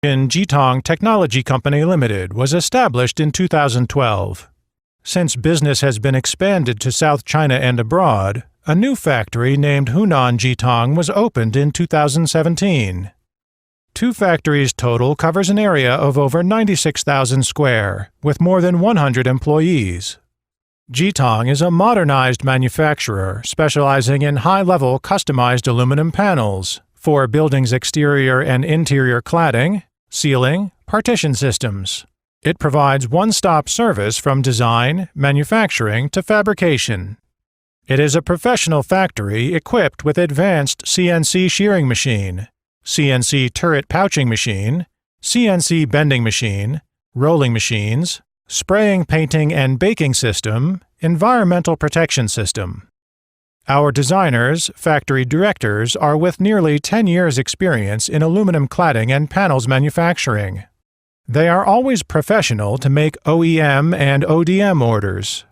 Jitong Technology Company Limited was established in 2012. Since business has been expanded to South China and abroad, a new factory named Hunan Jitong was opened in 2017. Two factories total covers an area of over 96,000 square, with more than 100 employees. Jitong is a modernized manufacturer specializing in high-level customized aluminum panels for buildings' exterior and interior cladding, sealing, partition systems. It provides one-stop service from design, manufacturing to fabrication. It is a professional factory equipped with advanced CNC shearing machine, CNC turret pouching machine, CNC bending machine, rolling machines, spraying, painting, and baking system, environmental protection system. Our designers, factory directors, are with nearly 10 years' experience in aluminum cladding and panels manufacturing. They are always professional to make OEM and ODM orders.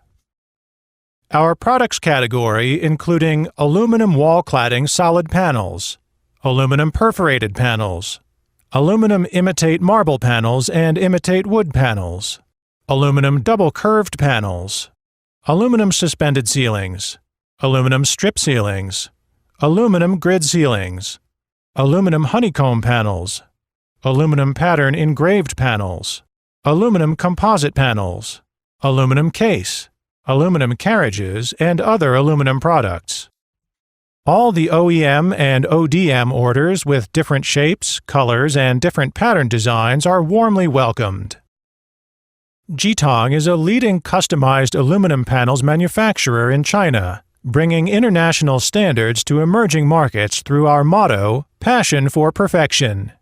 Our products category including aluminum wall cladding solid panels, aluminum perforated panels, aluminum imitate marble panels and imitate wood panels, aluminum double curved panels, aluminum suspended ceilings, aluminum strip ceilings, aluminum grid ceilings, aluminum honeycomb panels, aluminum pattern engraved panels, aluminum composite panels, aluminum case, aluminum carriages, and other aluminum products. All the OEM and ODM orders with different shapes, colors, and different pattern designs are warmly welcomed. Jitong is a leading customized aluminum panels manufacturer in China, bringing international standards to emerging markets through our motto, Passion for Perfection.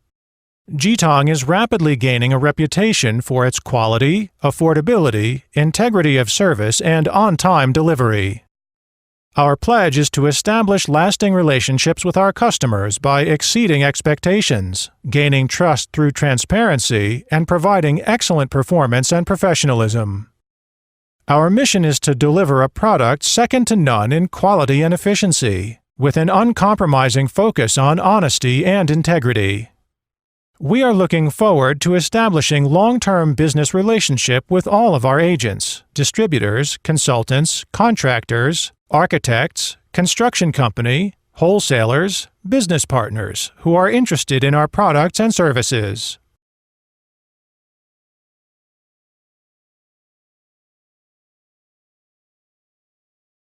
Jitong is rapidly gaining a reputation for its quality, affordability, integrity of service, and on-time delivery. Our pledge is to establish lasting relationships with our customers by exceeding expectations, gaining trust through transparency, and providing excellent performance and professionalism. Our mission is to deliver a product second to none in quality and efficiency, with an uncompromising focus on honesty and integrity. We are looking forward to establishing long-term business relationship with all of our agents, distributors, consultants, contractors, architects, construction company, wholesalers, business partners who are interested in our products and services.